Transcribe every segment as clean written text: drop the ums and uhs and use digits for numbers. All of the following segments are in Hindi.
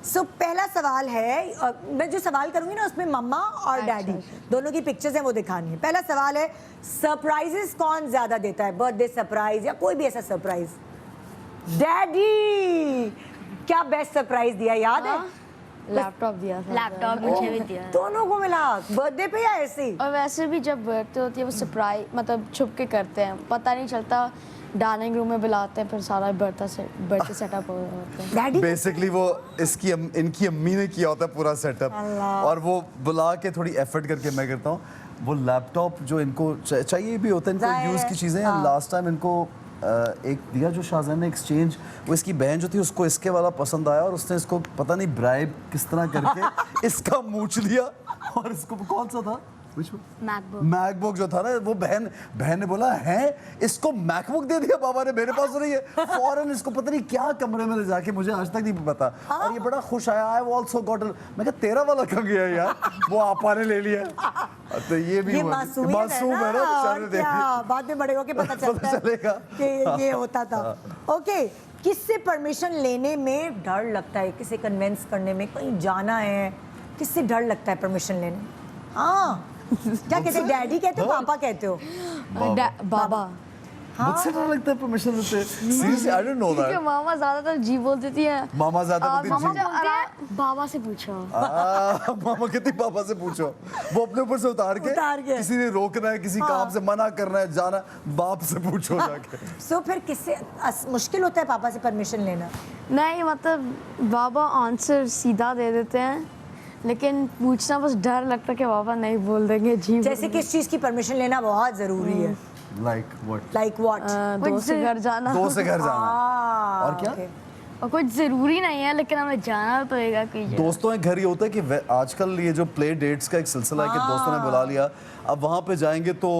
सो पहला सवाल है, मैं जो सवाल करूंगी ना उसमें मम्मा और डैडी दोनों की पिक्चर्स हैं वो दिखानी है। पहला सवाल है, सरप्राइजेस कौन ज्यादा देता है, बर्थडे सरप्राइज या कोई भी ऐसा सरप्राइज? डैडी, क्या बेस्ट सरप्राइज दिया याद है? लैपटॉप दिया था। लैपटॉप मुझे भी दिया है। दोनों को मिला बर्थडे पे या ऐसे ही? और वैसे भी जब बर्थडे होती है वो सरप्राइज मतलब छुप के करते हैं, पता नहीं चलता, डाइनिंग रूम में बुलाते हैं, फिर सारा बर्थडे सेटअप होता है। डैडी बेसिकली वो इनकी अम्मी ने किया होता है पूरा सेटअप, और वो बुला के थोड़ी एफर्ट करके मैं करता हूँ। वो लैपटॉप जो इनको चाहिए भी होता है, इनको यूज़ की चीज़ें। लास्ट टाइम इनको एक दिया जो शाहजहान ने एक्सचेंज, वो इसकी बहन जो थी उसको इसके वाला पसंद आया और उसने इसको पता नहीं ब्राइब किस तरह करके इसका मूछ लिया, और इसको कौन सा था मैकबुक जो था ना, वो बहन ने बोला है इसको मैकबुक दे दिया पापा ने, मेरे पास तो नहीं है। फौरन इसको पता नहीं क्या कमरे में ले जाके, मुझे आज तक नहीं पता, और ये बड़ा खुश आया। आई आल्सो गॉट, मैं कहा तेरा वाला कहाँ गया यार, वो आपा ने ले लिया। तो ये भी मासूम है ना, और क्या बाद में बड़े होके पता चलेगा कि ये होता था। ओके, किससे परमिशन लेने में डर लगता है, किसे कन्विंस करने में, कहीं जाना है, किससे डर लगता है परमिशन लेने? हाँ, क्या कहते हो, डैडी कहते हो पापा कहते हो? बाबा। मुझसे डर लगता है परमिशन लेते? Seriously I don't know that. क्योंकि मामा ज्यादातर जी बोल देती है। मामा ज्यादा बोलती है बाबा से पूछो। मामा कहती पापा से पूछो, वो अपने ऊपर से उतार के किसी ने रोकना है, किसी काम से मना करना है, जाना, बाप से पूछो जाके। सो फिर किससे मुश्किल होता है पापा से परमिशन लेना? नहीं, मतलब बाबा आंसर सीधा दे देते हैं, लेकिन पूछना बस डर लगता है कि बाबा नहीं बोल देंगे जी। जैसे किस चीज की परमिशन लेना बहुत जरूरी है? Like what? दोस्त से घर जाना। दोस्त से घर जाना। और क्या? और कुछ जरूरी नहीं है, लेकिन हमें जाना तो होगा कहीं। दोस्तों के घर ही होता है कि आजकल ये जो प्ले डेट्स का एक सिलसिला है कि दोस्तों ने बुला लिया, अब वहाँ पे जाएंगे तो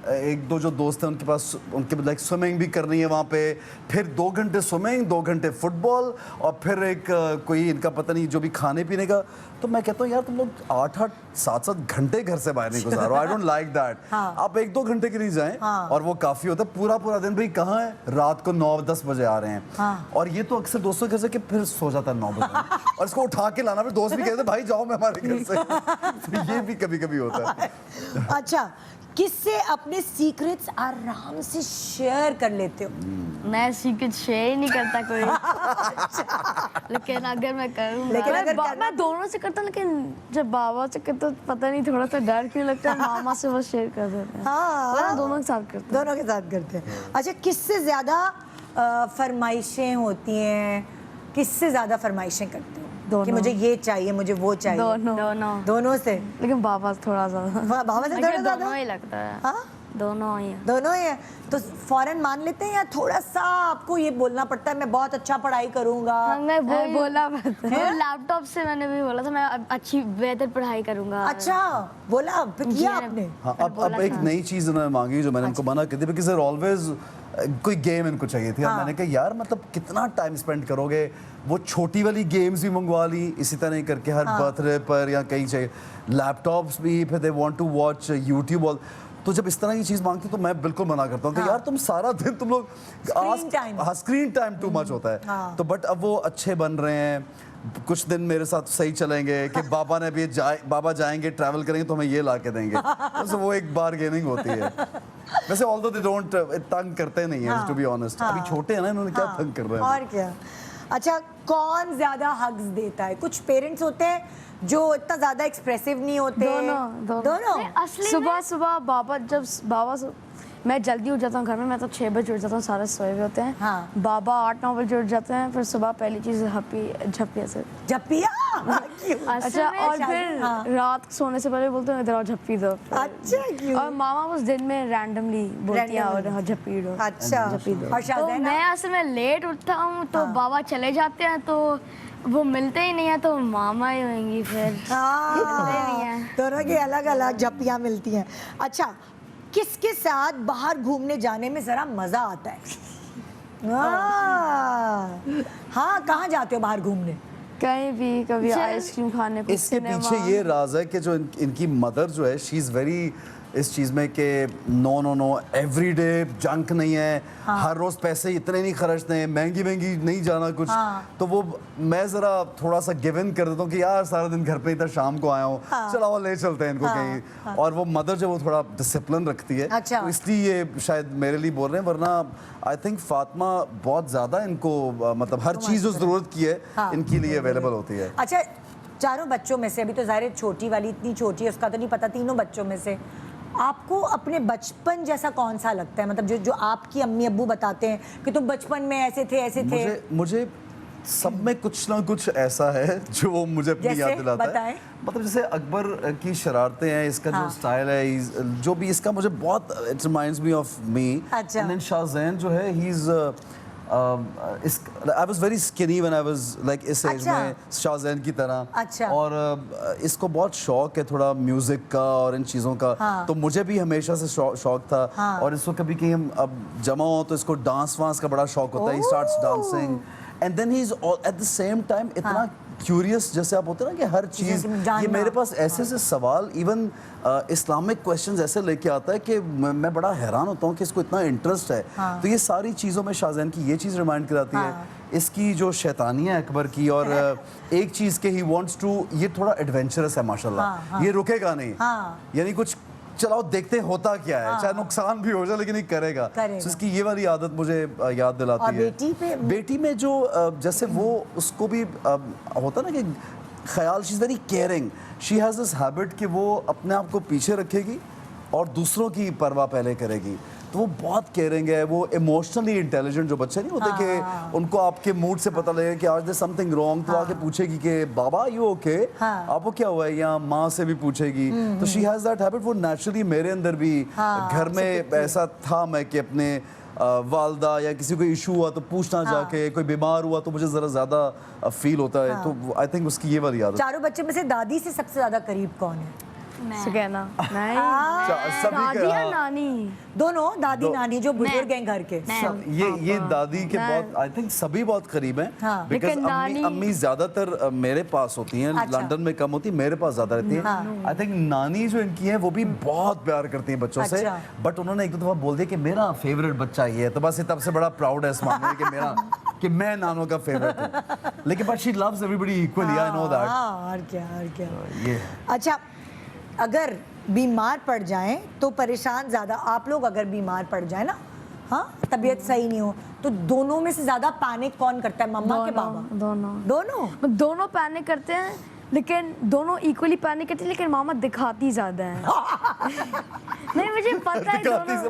एक दो जो दोस्त हैं उनके पास उनके लाइक स्विमिंग भी करनी है वहाँ पे, फिर 2 घंटे स्विमिंग, 2 घंटे फुटबॉल, और फिर एक कोई इनका पता नहीं जो भी खाने पीने का। तो मैं कहता हूँ यार तुम लोग 8-8, 7-7 घंटे घर से बाहर नहीं गुजारो। I don't like that. आप 1-2 घंटे के लिए जाएं और वो काफ़ी होता है। पूरा दिन भाई कहाँ है, रात को 9-10 बजे आ रहे हैं, और ये तो अक्सर दोस्तों के घर से कि फिर सो जाता है 9 बजे, और इसको उठा के लाना, फिर दोस्त भी कहते हैं भाई जाओ मैं हमारे घर से। तो ये भी कभी होता है। अच्छा, किससे अपने सीक्रेट्स आराम से शेयर कर लेते हो? मैं सीक्रेट शेयर ही नहीं करता कोई। लेकिन अगर मैं करूँ, मैं दोनों से करता, लेकिन जब बाबा से करता तो पता नहीं थोड़ा सा डर क्यों लगता है, मामा से बस शेयर कर देते हैं। हाँ, दोनों के साथ करते हैं। दोनों के साथ करते हैं। अच्छा, किससे ज्यादा फरमाइशें होती हैं, किससे ज्यादा फरमाइशें करते हो कि मुझे ये चाहिए, मुझे वो चाहिए? दोनों से। लेकिन बाबा थोड़ा ज्यादा। बाबा से थोड़ा ज्यादा? दोनों ही लगता है। हाँ, दोनों ही है। तो फौरन मान लेते हैं या थोड़ा सा आपको ये बोलना पड़ता है मैं बहुत अच्छा पढ़ाई करूंगा? मैं बोला लैपटॉप से मैंने भी बोला था मैं अच्छी बेहतर पढ़ाई करूंगा। अच्छा, बोला फिर किया आपने? हाँ, अब एक नई चीज उन्होंने मांगी जो मैंने उनको मना कर दी, बिकॉज़ देयर ऑलवेज कोई गेम इनको चाहिए थी। मैंने कहा यार मतलब कितना टाइम स्पेंड करोगे, वो छोटी वाली गेम्स भी मंगवा ली इसी तरह ही करके हर बर्थडे पर या कहीं चाहिए, लैपटॉप्स भी, फिर they want to watch YouTube. तो जब इस तरह की चीज़ मांगती तो मैं बिल्कुल मना करता हूँ कि यार तुम सारा दिन तुम लोग स्क्रीन टाइम टू मच होता है। तो बट अब वो अच्छे बन रहे हैं, कुछ दिन मेरे साथ सही चलेंगे कि बाबा ने भी बाबा जाएंगे ट्रैवल करेंगे तो हमें ये ला के देंगे। तो वो एक बार गेमिंग होती है। वैसे ऑल्दो दे डोंट तंग करते नहीं है टू बी ऑनेस्ट, अभी छोटे हैं ना, इन्होंने क्या तंग कर रहे हैं और क्या। अच्छा, कौन ज्यादा हग्स देता है? कुछ पेरेंट्स होते हैं जो इतना ज्यादा एक्सप्रेसिव नहीं होते। दोनों। सुबह बाबा मैं जल्दी उठ जाता हूँ घर में, मैं तो 6 बजे उठ जाता हूँ, सारे सोए हुए होते हैं। बाबा 8-9 बजे उठ जाते हैं, फिर सुबह पहली चीज झप्पिया से। अच्छा, और फिर रात सोने से पहले बोलते हैं इधर आओ झप्पी दो। अच्छा, क्यों? और मामा उस दिन में रैंडमली बोलती है और झप्पी दो। अच्छा, झप्पी दो। तो मैं असल में लेट उठता हूँ तो बाबा चले जाते हैं, तो वो मिलते ही नहीं है, तो मामा ही होंगी फिर। दोनों की अलग अलग झप्पियाँ मिलती हैं। अच्छा, किसके साथ बाहर घूमने जाने में जरा मजा आता है? हाँ, कहाँ जाते हो बाहर घूमने? कहीं भी, कभी आइसक्रीम खाने को। इसके पीछे ये राज है कि जो इनकी मदर जो है शी इज वेरी इस चीज़ में कि no no no everyday junk नहीं है, हर रोज़ पैसे इतने नहीं खर्चते हैं, महंगी महंगी नहीं जाना कुछ। तो वो मैं ज़रा थोड़ा सा गिव इन कर देता हूँ कि यार सारा दिन घर पे इधर शाम को आया हूँ, चलो ले चलते हैं इनको कहीं। और वो मदर जो वो थोड़ा डिसिप्लिन रखती है, तो इसलिए ये शायद मेरे लिए बोल रहे हैं, वरना आई थिंक फातिमा बहुत ज़्यादा इनको मतलब हर चीज़ जो ज़रूरत की है इनके लिए अवेलेबल होती है। अच्छा, चारों बच्चों में से, अभी तो ज़ाहिर है छोटी वाली इतनी छोटी है, उसका तो नहीं पता, तीनों बच्चों में से आपको अपने बचपन जैसा कौन सा लगता है? मतलब जो आपकी अम्मी अब्बू बताते हैं कि तुम बचपन में ऐसे थे। मुझे सब में कुछ ना कुछ ऐसा है जो मुझे अपनी याद दिलाता है। मतलब जैसे अकबर की शरारतें हैं, इसका जो स्टाइल है, जो भी इसका मुझे बहुत it reminds me of me. And then Shahzain जो है he is I was very skinny when I was like इस एज में, शाहज़ैन की तरह। और इसको बहुत शौक है थोड़ा म्यूजिक का और इन चीज़ों का, तो मुझे भी हमेशा से शौक था। और इसको कभी कहीं हम अब जमा हो तो इसको डांस वांस का बड़ा शौक होता है, he starts dancing and then he is at the same time इतना क्यूरियस, जैसे आप होते हैं ना कि हर चीज़, ये मेरे पास ऐसे ऐसे सवाल, इवन इस्लामिक क्वेश्चंस ऐसे लेके आता है कि मैं बड़ा हैरान होता हूँ कि इसको इतना इंटरेस्ट है। तो ये सारी चीज़ों में शाहज़ैन की ये चीज़ रिमाइंड कराती है, इसकी जो शैतानी है अकबर की, और एक चीज़ के ही वांट्स टू, ये थोड़ा एडवेंचरस है माशाल्लाह, ये रुकेगा नहीं, यानी कुछ चलाओ देखते होता क्या है, चाहे नुकसान भी हो जाए लेकिन ये करेगा। तो इसकी ये वाली आदत मुझे याद दिलाती है। बेटी में जो जैसे वो उसको भी होता ना कि ख्याल, she is very caring, she has this habit कि वो अपने आप को पीछे रखेगी और दूसरों की परवाह पहले करेगी। तो वो बहुत केयरिंग है, वो इमोशनली इंटेलिजेंट जो बच्चे नहीं होते कि उनको आपके मूड से पता लगेगा कि आज दे समथिंग रॉन्ग, तो आके पूछेगी कि बाबा यू ओके, आपको क्या हुआ है, या माँ से भी पूछेगी। तो शी हैज़ दैट हैबिट, वो नेचुरली मेरे अंदर भी घर में ऐसा था मैं कि अपने वालदा या किसी को इशू हुआ तो पूछना जाके, कोई बीमार हुआ तो मुझे ज़रा ज़्यादा फील होता है। तो आई थिंक उसकी ये वाली आदत। चारों बच्चे में से दादी से सबसे ज़्यादा करीब कौन है? सुकैना। दादी या नानी? दोनों, दादी नानी जो बुजुर्ग हैं घर के। ये दादी के बहुत, आई थिंक सभी बहुत करीब हैं, बिकॉज़ अम्मी ज्यादातर मेरे पास होती हैं, लंदन में कम होती, मेरे पास ज्यादा रहती हैं। आई थिंक नानी जो इनकी है वो भी बहुत प्यार करती हैं बच्चों से, बट उन्होंने एक दो दफा बोल दिया कि मेरा फेवरेट बच्चा ये है, तो बस ये तब से बड़ा प्राउड है इस मामले में कि मैं नानों का फेवरेट हूँ। लेकिन but she loves everybody equally, I know that. और क्या ये अच्छा, अगर बीमार पड़ जाएं तो परेशान ज़्यादा आप लोग, अगर बीमार पड़ जाए ना, हाँ, तबीयत सही नहीं हो, तो दोनों में से ज़्यादा पैनिक कौन करता है, मम्मा के बाबा? दोनों पैनिक करते हैं, लेकिन दोनों इक्वली पैनिक करती है, लेकिन मामा दिखाती ज़्यादा है। नहीं, मुझे पता है दिखाती से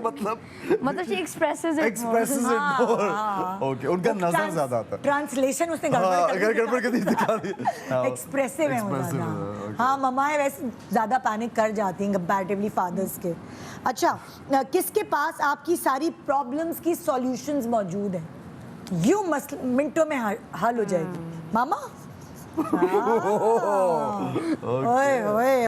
मतलब she expresses it more. Okay, उनका नजर ज्यादा आता है, ट्रांसलेशन उसने गड़बड़ कर दी, दिखा दी, एक्सप्रेसिव है वो ज़्यादा। हाँ, मम्माएं वैसे ज़्यादा पैनिक कर जाती हैं कंपैरेटिवली फादर्स के। अच्छा, किसके पास आपकी सारी प्रॉब्लम्स की सॉल्यूशंस मौजूद हैं, यूं मिनटों में हल हो जाएगी? मामा? ओए ओए